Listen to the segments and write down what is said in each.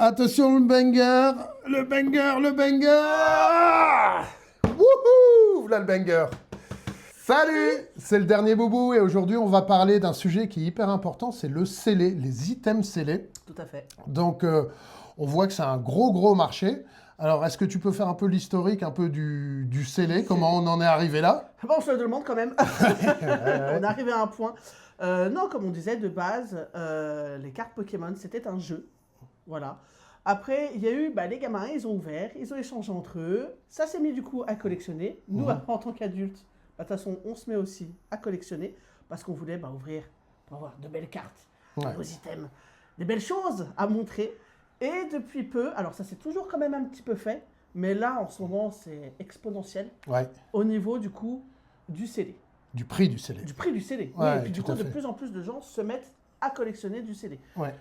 Attention le banger, le banger, le banger. Wouhou, voilà le banger. Salut, c'est le dernier boubou et aujourd'hui on va parler d'un sujet qui est hyper important, c'est le scellé, les items scellés. Tout à fait. Donc on voit que c'est un gros marché. Alors est-ce que tu peux faire un peu l'historique, un peu du scellé, comment on en est arrivé là? Bon, on se le demande quand même. On est arrivé à un point. Non, comme on disait, de base, les cartes Pokémon, c'était un jeu. Voilà. Après, il y a eu, les gamins, ils ont ouvert, ils ont échangé entre eux. Ça s'est mis du coup à collectionner. Nous, après, en tant qu'adultes, de toute façon, on se met aussi à collectionner parce qu'on voulait ouvrir pour avoir de belles cartes, de beaux items, des belles choses à montrer. Et depuis peu, alors ça s'est toujours quand même un petit peu fait, mais là, en ce moment, c'est exponentiel au niveau du coup du CD. Du prix du scellé. Du prix du CD. Ouais, oui, et puis du tout coup, à de fait. plus en plus de gens se mettent à collectionner du CD. Ouais.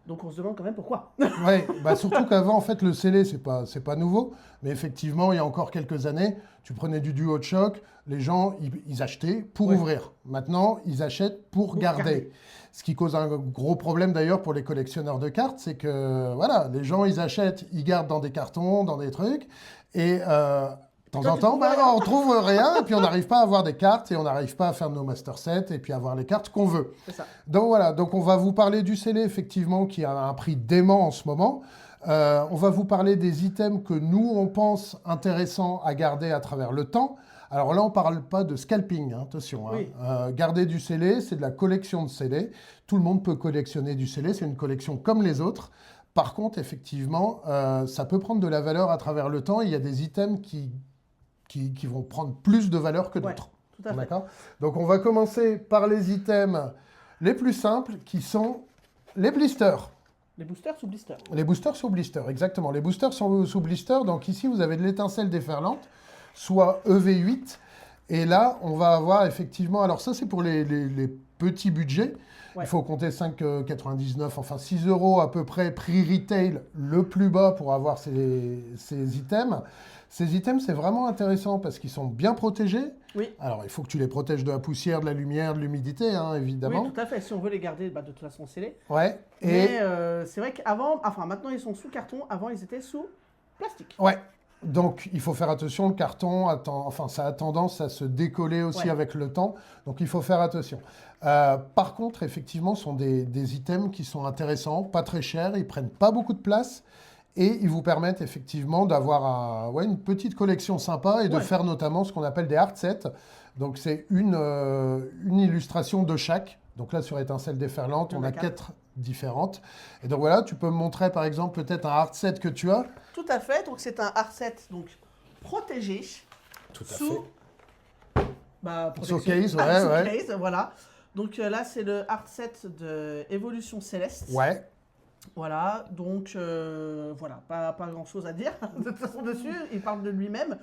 Donc on se demande quand même pourquoi. Ouais, surtout qu'avant, en fait, le scellé, c'est pas nouveau. Mais effectivement, il y a encore quelques années, tu prenais du duo de choc, les gens, ils achetaient pour ouvrir. Maintenant, ils achètent pour garder. Ce qui cause un gros problème d'ailleurs pour les collectionneurs de cartes, c'est que, voilà, les gens, ils achètent, ils gardent dans des cartons, dans des trucs, et de temps en temps, on trouve rien, et puis on n'arrive pas à avoir des cartes, et on n'arrive pas à faire nos master sets, et puis avoir les cartes qu'on veut. C'est ça. Donc voilà, donc on va vous parler du scellé, effectivement, qui a un prix dément en ce moment. On va vous parler des items que nous, on pense intéressants à garder à travers le temps. Alors là, on ne parle pas de scalping, hein, attention. Oui. Garder du scellé, c'est de la collection de scellés. Tout le monde peut collectionner du scellé, c'est une collection comme les autres. Par contre, effectivement, ça peut prendre de la valeur à travers le temps. Il y a des items qui vont prendre plus de valeur que d'autres. Tout à fait. D'accord ? Donc on va commencer par les items les plus simples qui sont les blisters. Les boosters sous blister. Les boosters sous blister, exactement. Les boosters sont sous blister. Donc ici, vous avez de l'étincelle déferlante, soit EV8. Et là, on va avoir effectivement... Alors ça, c'est pour les petits budgets. Ouais. Il faut compter 5,99, enfin 6 € à peu près, prix retail le plus bas pour avoir ces items. Ces items, c'est vraiment intéressant parce qu'ils sont bien protégés. Oui. Alors, il faut que tu les protèges de la poussière, de la lumière, de l'humidité, hein, évidemment. Oui, tout à fait. Si on veut les garder, de toute façon, scellés. Ouais. Mais c'est vrai qu'avant, enfin maintenant ils sont sous carton, avant ils étaient sous plastique. Ouais. Donc, il faut faire attention. Le carton, ça a tendance à se décoller aussi avec le temps. Donc, il faut faire attention. Par contre, effectivement, ce sont des items qui sont intéressants, pas très chers. Ils prennent pas beaucoup de place. Et ils vous permettent effectivement d'avoir une petite collection sympa et de faire notamment ce qu'on appelle des hard sets. Donc, c'est une illustration de chaque. Donc là, sur Étincelle déferlante, on a 4 différentes. Et donc voilà, tu peux me montrer par exemple peut-être un hard set que tu as. Tout à fait, donc c'est un hard set donc, protégé. Tout à sous, fait. Showcase, ouais. Voilà. Donc là, c'est le hard set de Évolution Céleste. Ouais. Voilà, donc voilà, pas grand-chose à dire. De toute façon, dessus, il parle de lui-même.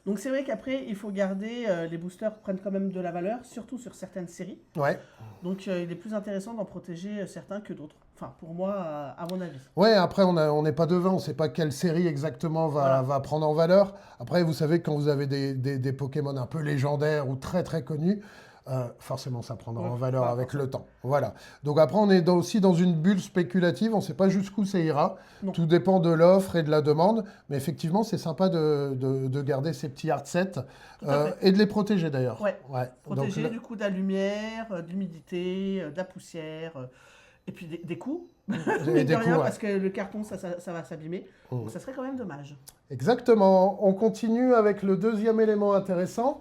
Donc c'est vrai qu'après, il faut garder, les boosters prennent quand même de la valeur, surtout sur certaines séries. Ouais. Donc il est plus intéressant d'en protéger certains que d'autres. Enfin, pour moi, à mon avis. Ouais, après, on n'est pas devin, on ne sait pas quelle série exactement va prendre en valeur. Après, vous savez que quand vous avez des Pokémon un peu légendaires ou très très connus, forcément, ça prendra en valeur avec le temps. Voilà. Donc après, on est aussi dans une bulle spéculative. On ne sait pas jusqu'où ça ira. Non. Tout dépend de l'offre et de la demande. Mais effectivement, c'est sympa de garder ces petits hard sets et de les protéger d'ailleurs. Ouais. Donc, Protéger du coup de la lumière, de l'humidité, de la poussière, et puis des coups. Parce que le carton, ça va s'abîmer. Donc ça serait quand même dommage. Exactement. On continue avec le deuxième élément intéressant.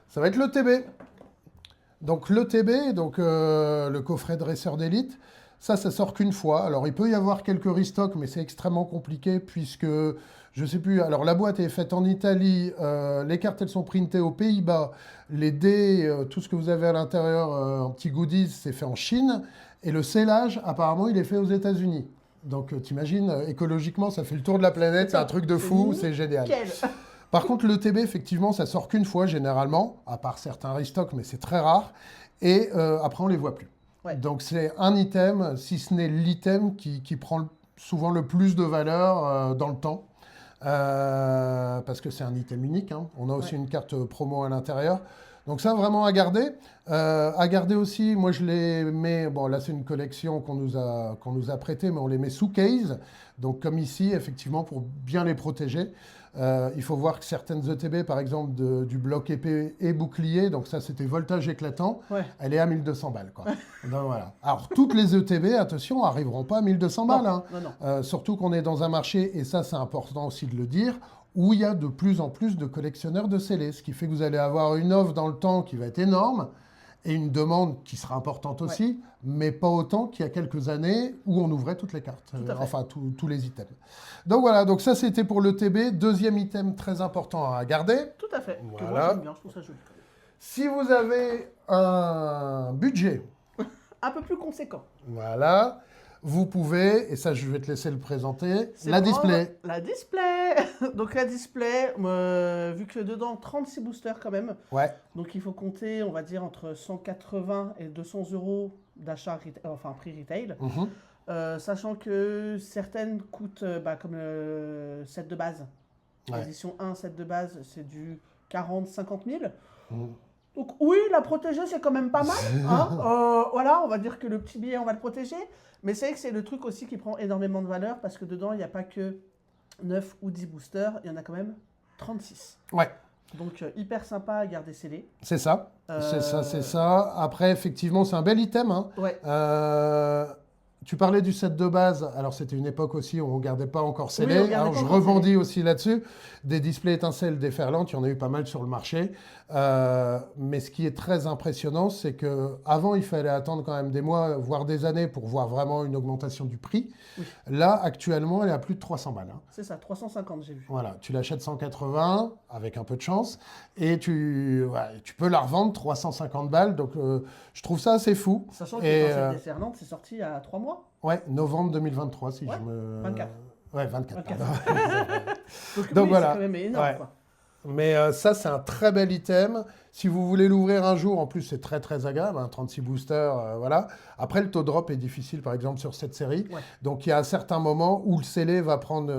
Ça va être le TB. Donc le TB, le coffret dresseur d'élite, ça sort qu'une fois. Alors il peut y avoir quelques restocks, mais c'est extrêmement compliqué puisque, je sais plus, alors la boîte est faite en Italie, les cartes elles sont printées aux Pays-Bas, les dés, tout ce que vous avez à l'intérieur en petits goodies, c'est fait en Chine, et le scellage, apparemment, il est fait aux États-Unis. Donc t'imagines, écologiquement, ça fait le tour de la planète, c'est un truc de fou, c'est génial. Par contre, le TB, effectivement, ça sort qu'une fois généralement, à part certains restocks, mais c'est très rare. Et après, on ne les voit plus. Ouais. Donc, c'est un item, si ce n'est l'item qui prend souvent le plus de valeur dans le temps. Parce que c'est un item unique. Hein. On a aussi une carte promo à l'intérieur. Donc ça, vraiment à garder. À garder aussi, moi je les mets, bon là c'est une collection qu'on nous a prêtée, mais on les met sous case. Donc comme ici, effectivement, pour bien les protéger. Il faut voir que certaines ETB, par exemple du bloc épée et bouclier, donc ça c'était voltage éclatant, elle est à 1200 balles. Quoi. Donc, voilà. Alors toutes les ETB, attention, n'arriveront pas à 1200 balles. Hein. Non. Surtout qu'on est dans un marché, et ça c'est important aussi de le dire, où il y a de plus en plus de collectionneurs de scellés, ce qui fait que vous allez avoir une offre dans le temps qui va être énorme, et une demande qui sera importante aussi, mais pas autant qu'il y a quelques années où on ouvrait toutes les cartes, enfin tous les items. Donc voilà, donc ça c'était pour le TB. Deuxième item très important à garder. Tout à fait. Voilà. Que moi j'aime bien, je trouve ça joli. Si vous avez un budget un peu plus conséquent. Voilà. Vous pouvez, et ça je vais te laisser le présenter, la display. La display. Donc la display, vu que dedans 36 boosters quand même. Ouais. Donc il faut compter, on va dire, entre 180 et 200 € d'achat, enfin prix retail. Sachant que certaines coûtent, comme le set de base. L'édition 1, set de base, c'est du 40-50 000. Donc oui, la protéger, c'est quand même pas mal. Hein. Voilà, on va dire que le petit billet, on va le protéger. Mais c'est vrai que c'est le truc aussi qui prend énormément de valeur parce que dedans, il n'y a pas que 9 ou 10 boosters, il y en a quand même 36. Ouais. Donc hyper sympa à garder scellé. C'est ça, c'est ça. Après, effectivement, c'est un bel item. Hein. Ouais. Tu parlais du set de base. Alors, c'était une époque aussi où on ne gardait pas encore scellé. Oui, alors, je rebondis aussi là-dessus. Des displays étincelles déferlantes, il y en a eu pas mal sur le marché. Mais ce qui est très impressionnant, c'est qu'avant, il fallait attendre quand même des mois, voire des années pour voir vraiment une augmentation du prix. Oui. Là, actuellement, elle est à plus de 300 balles. Hein. C'est ça, 350, j'ai vu. Voilà, tu l'achètes 180 avec un peu de chance et tu peux la revendre 350 balles. Donc, je trouve ça assez fou. Sachant que cette déferlante, c'est sorti il y a 3 mois. Ouais, novembre 2023, si je me... 24. Ouais, 24. Donc oui, voilà. C'est quand même énorme, quoi. Mais ça, c'est un très bel item. Si vous voulez l'ouvrir un jour, en plus, c'est très, très agréable. 36 boosters, voilà. Après, le taux de drop est difficile, par exemple, sur cette série. Ouais. Donc, il y a un certain moment où le scellé va prendre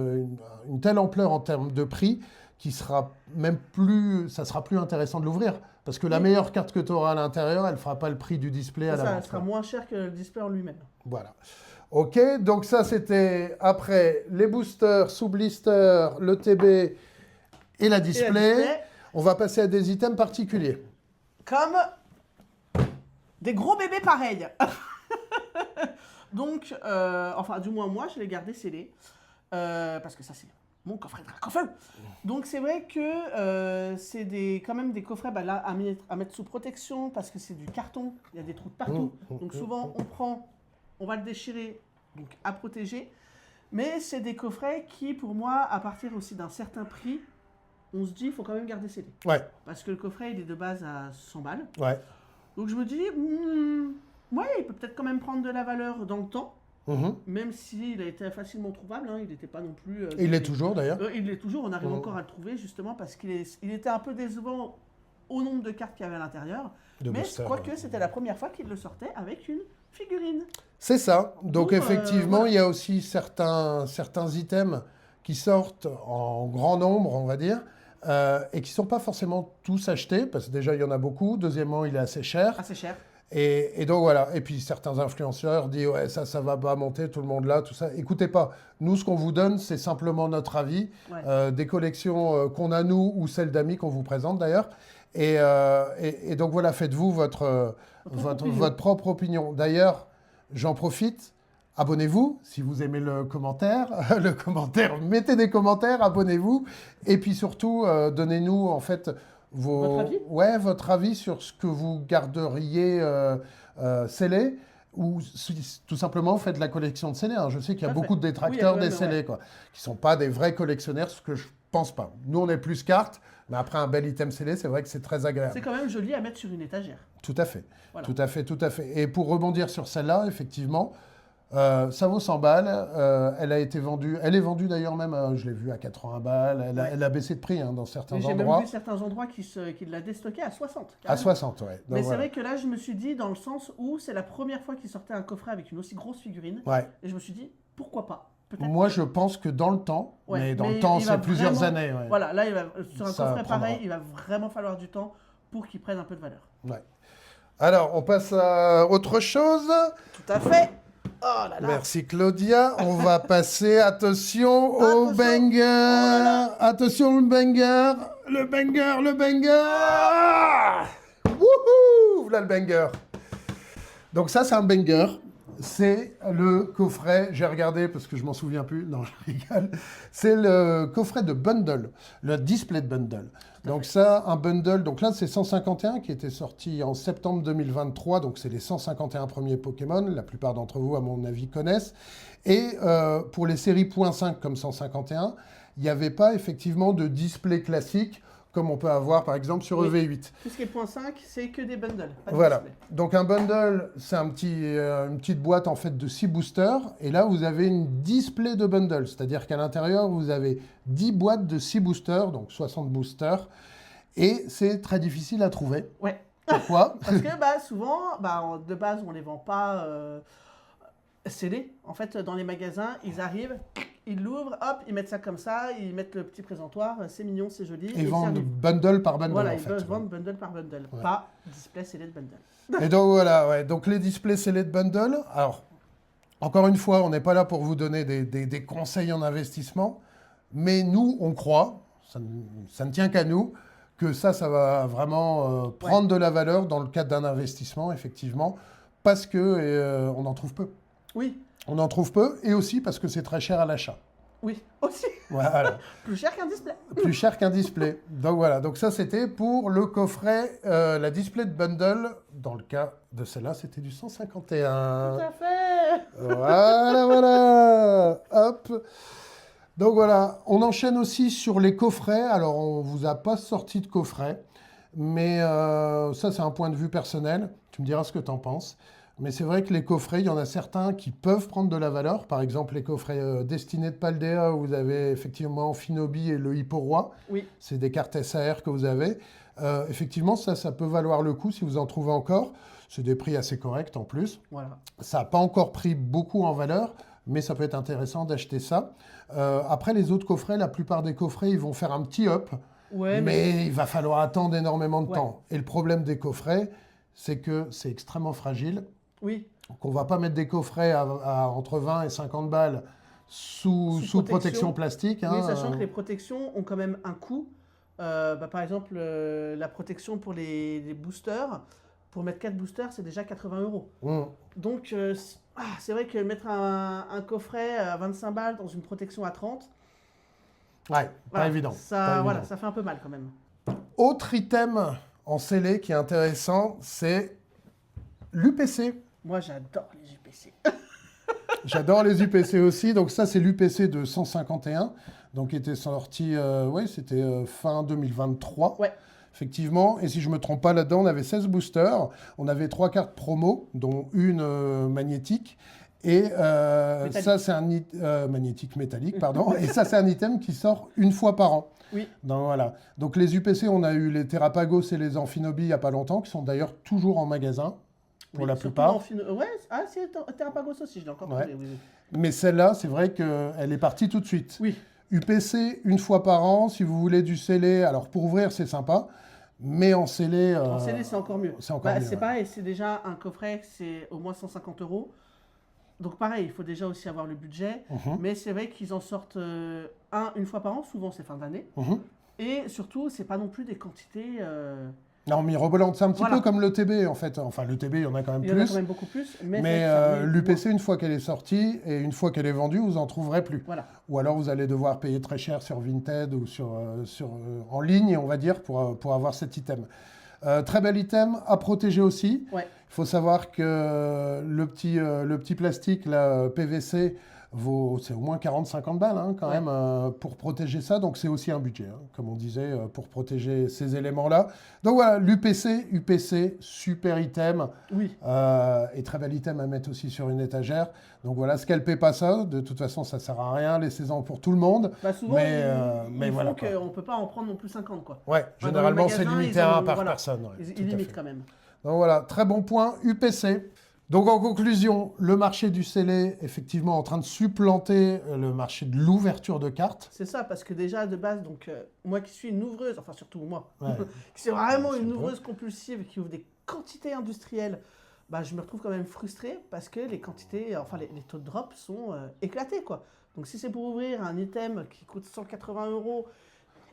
une telle ampleur en termes de prix qui sera même plus... Ça sera plus intéressant de l'ouvrir. Parce que la meilleure carte que tu auras à l'intérieur, elle ne fera pas le prix du display à la vente. Elle sera moins cher que le display en lui-même. Voilà. OK, donc ça, c'était après les boosters, sous blister, le TB... Et la display, on va passer à des items particuliers. Comme des gros bébés pareils. Donc, enfin, du moins moi, je l'ai gardé scellé. Parce que ça, c'est mon coffret de Dracofeu. Donc, c'est vrai que c'est quand même des coffrets là, à mettre sous protection parce que c'est du carton. Il y a des trous de partout. Donc, souvent, on va le déchirer, donc à protéger. Mais c'est des coffrets qui, pour moi, à partir aussi d'un certain prix, on se dit, il faut quand même garder scellé. Ouais. Parce que le coffret, il est de base à 100 balles. Ouais. Donc je me dis, ouais, il peut peut-être quand même prendre de la valeur dans le temps. Même s'il a été facilement trouvable, hein, il n'était pas non plus... il l'est toujours d'ailleurs. Il l'est toujours, on arrive encore à le trouver justement parce qu'il était un peu décevant au nombre de cartes qu'il y avait à l'intérieur. Mais quoique c'était la première fois qu'il le sortait avec une figurine. C'est ça. Donc effectivement, voilà. Il y a aussi certains items qui sortent en grand nombre, on va dire, et qui ne sont pas forcément tous achetés, parce que déjà, il y en a beaucoup. Deuxièmement, il est assez cher. Assez cher. Et donc, voilà. Et puis, certains influenceurs disent « Ouais, ça va pas monter, tout le monde là, tout ça. » Écoutez pas. Nous, ce qu'on vous donne, c'est simplement notre avis, des collections qu'on a, nous, ou celles d'amis qu'on vous présente, d'ailleurs. Et donc, voilà, faites-vous votre propre opinion. D'ailleurs, j'en profite. Abonnez-vous si vous aimez le commentaire. Mettez des commentaires, abonnez-vous. Et puis surtout, donnez-nous en fait votre avis sur ce que vous garderiez scellé ou tout simplement faites la collection de scellés. Hein. Je sais qu'il y a beaucoup de détracteurs des scellés qui ne sont pas des vrais collectionneurs, ce que je ne pense pas. Nous, on est plus cartes, mais après un bel item scellé, c'est vrai que c'est très agréable. C'est quand même joli à mettre sur une étagère. Tout à fait. Voilà. Tout à fait. Et pour rebondir sur celle-là, effectivement, ça vaut 100 balles, elle est vendue d'ailleurs même, je l'ai vue à 80 balles, elle a baissé de prix dans certains endroits. J'ai même vu certains endroits qui l'a déstocké à 60. Carrément. À 60, ouais. Donc, mais c'est vrai que là, je me suis dit, dans le sens où c'est la première fois qu'il sortait un coffret avec une aussi grosse figurine, et je me suis dit, pourquoi pas? Moi, je pense que dans le temps, mais dans le temps, c'est plusieurs années. Voilà, là, sur un coffret pareil, il va vraiment falloir du temps pour qu'ils prennent un peu de valeur. Ouais. Alors, on passe à autre chose. Tout à fait. Oh là là. Merci Claudia. On va passer, attention, au Attention. banger. Oh là là. Attention, le banger. Le banger, le banger. Wouhou, là le banger. Donc ça, c'est un banger. C'est le coffret, j'ai regardé parce que je m'en souviens plus, non, je rigole. C'est le coffret de bundle, le display de bundle. Donc ça, un bundle, donc là c'est 151 qui était sorti en septembre 2023, donc c'est les 151 premiers Pokémon, la plupart d'entre vous à mon avis connaissent. Et pour les séries .5 comme 151, il n'y avait pas effectivement de display classique comme on peut avoir par exemple sur Oui. EV8. Tout ce qui est .5, c'est que des bundles. Pas de Voilà. display. Donc un bundle, c'est une petite boîte en fait de 6 boosters. Et là, vous avez une display de bundle. C'est-à-dire qu'à l'intérieur, vous avez 10 boîtes de 6 boosters, donc 60 boosters. Et c'est très difficile à trouver. Ouais. Pourquoi? Parce que souvent, de base, on ne les vend pas scellés. En fait, dans les magasins, ils arrivent, ils l'ouvrent, hop, ils mettent ça comme ça, ils mettent le petit présentoir, c'est mignon, c'est joli. Ils vendent bundle par bundle Voilà, en ils fait. vendent bundle par bundle, Ouais. pas display scellé de bundle. Et donc voilà, ouais. Donc les displays scellés de bundle. Alors, encore une fois, on n'est pas là pour vous donner des conseils en investissement, mais nous, on croit, ça ne tient qu'à nous, que ça va vraiment prendre de la valeur dans le cadre d'un investissement, effectivement, parce que on en trouve peu. Oui, On en trouve peu, et aussi parce que c'est très cher à l'achat. oui, aussi. Voilà. Plus cher qu'un display. Plus cher qu'un display. Donc voilà, donc ça c'était pour le coffret, la display de bundle. Dans le cas de celle-là, c'était du 151. Tout à fait. Voilà, voilà. Hop. Donc voilà, on enchaîne aussi sur les coffrets. Alors on vous a pas sorti de coffret, mais ça c'est un point de vue personnel. Tu me diras ce que tu en penses. Mais c'est vrai que les coffrets, il y en a certains qui peuvent prendre de la valeur. Par exemple, les coffrets destinés de Paldea, où vous avez effectivement Finobi et le Hippo-Roi. Oui, C'est des cartes SAR que vous avez. Effectivement, ça peut valoir le coup si vous en trouvez encore. C'est des prix assez corrects en plus. voilà. Ça n'a pas encore pris beaucoup en valeur, mais ça peut être intéressant d'acheter ça. Après, les autres coffrets, la plupart des coffrets, ils vont faire un petit up. Ouais, Mais il va falloir attendre énormément de Ouais. temps. Et le problème des coffrets, c'est que c'est extrêmement fragile. oui. Donc on ne va pas mettre des coffrets à entre 20 et 50 balles sous Sous protection plastique. Oui, hein. sachant que les protections ont quand même un coût. Par exemple, la protection pour les boosters, pour mettre 4 boosters, c'est déjà 80 €. Donc, c'est vrai que mettre un coffret à 25 balles dans une protection à 30, Ouais, pas voilà, évident. Ça, pas voilà, évident. ça fait un peu mal quand même. Autre item en scellé qui est intéressant, c'est l'UPC. Moi, j'adore les UPC. J'adore les UPC aussi. Donc ça, c'est l'UPC de 151, donc qui était sorti, c'était fin 2023. Ouais. Effectivement, et si je ne me trompe pas là-dedans, on avait 16 boosters, on avait 3 cartes promo, dont une magnétique, et ça c'est magnétique métallique, pardon, et ça c'est un item qui sort une fois par an. Oui. Donc voilà. Donc les UPC, on a eu les Terrapagos et les Amphinobi il n'y a pas longtemps, qui sont d'ailleurs toujours en magasin, pour Oui, la surtout plupart. Ouais, c'est Terrapagos aussi, je l'ai encore Ouais. trouvé. Oui, oui. Mais celle-là, c'est vrai qu'elle est partie tout de suite. Oui. UPC, une fois par an, si vous voulez du scellé, alors pour ouvrir, c'est sympa, mais en scellé... En CD, c'est encore mieux. c'est encore mieux, C'est ouais. pareil, c'est déjà un coffret, c'est au moins 150 €. Donc pareil, il faut déjà aussi avoir le budget. Mhm, Mais c'est vrai qu'ils en sortent une fois par an, souvent c'est fin d'année. mhm. Et surtout, c'est pas non plus des quantités... Non, mirobolante, c'est un petit Voilà. peu comme le TB en fait. Enfin, le TB, il y en a quand même il y en a plus. quand même beaucoup plus. Mais Mais c'est vrai que ça, oui, l'UPC, une fois qu'elle est sortie et une fois qu'elle est vendue, vous n'en trouverez plus. Voilà. Ou alors vous allez devoir payer très cher sur Vinted ou en ligne, on va dire, pour avoir cet item. Très bel item à protéger aussi. Ouais. Il faut savoir que le petit plastique, là, PVC, c'est au moins 40-50 balles hein, quand Ouais. même pour protéger ça. Donc c'est aussi un budget, hein, comme on disait, pour protéger ces éléments-là. Donc voilà, UPC, super item. Oui. Et très bel item à mettre aussi sur une étagère. Donc voilà, scalpez pas ça. De toute façon, ça sert à rien. Laissez-en pour tout le monde. Souvent, Mais ils voilà, font quoi. qu'on ne peut pas en prendre non plus 50, quoi. Ouais, dans généralement le c'est magasin, limité ils à en- un par voilà. personne. Ouais, Ils tout à limitent fait. quand même. Donc voilà, très bon point, UPC. Donc en conclusion, le marché du scellé, effectivement, en train de supplanter le marché de l'ouverture de cartes. C'est ça, parce que déjà, de base, donc, moi qui suis une ouvreuse, enfin surtout moi, Ouais. qui suis vraiment C'est une un peu. ouvreuse compulsive qui ouvre des quantités industrielles, bah, je me retrouve quand même frustré parce que les quantités, enfin les taux de drop sont éclatés, quoi. Donc si c'est pour ouvrir un item qui coûte 180 €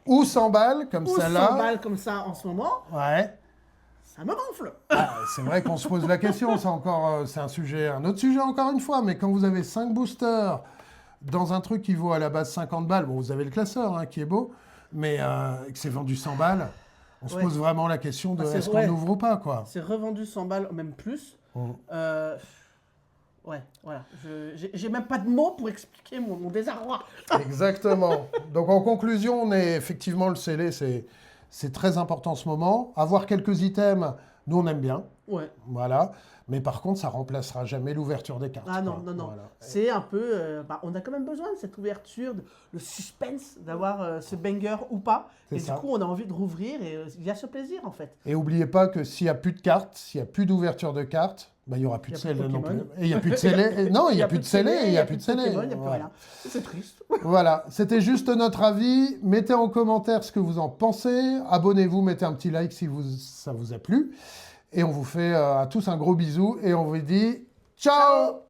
Ou 100 balles, comme ou 100 celle-là. balles comme ça en ce moment, Ouais. ça me gonfle. Ah, c'est vrai qu'on se pose la question, c'est encore, c'est un autre sujet encore une fois, mais quand vous avez 5 boosters dans un truc qui vaut à la base 50 balles, bon, vous avez le classeur hein, qui est beau, mais que c'est vendu 100 balles, on se Ouais. pose vraiment la question de Ah, c'est est-ce vrai. qu'on ouvre ou pas, quoi. C'est revendu 100 balles, même plus. Mm. Ouais, voilà. J'ai même pas de mots pour expliquer mon désarroi. Exactement. Donc en conclusion, on est effectivement le scellé, c'est très important en ce moment. Avoir quelques items, nous on aime bien, Ouais. voilà. Mais par contre, ça remplacera jamais l'ouverture des cartes. Ah non, quoi. non, non. Voilà. C'est un peu. On a quand même besoin de cette ouverture, le suspense d'avoir ce banger ou pas. C'est Et ça. du coup, on a envie de rouvrir et il y a ce plaisir en fait. Et n'oubliez pas que s'il n'y a plus de cartes, s'il n'y a plus d'ouverture de cartes, bah, il n'y aura plus Il de y a plus scellé de non plus. Pokémon. Et il n'y a plus de scellé. Non, il n'y a plus de scellé et il n'y a plus de scellé. Pokémon, il n'y a plus Voilà. rien. C'est triste. Voilà, c'était juste notre avis. Mettez en commentaire ce que vous en pensez. Abonnez-vous, mettez un petit like si ça vous a plu. Et on vous fait à tous un gros bisou et on vous dit ciao.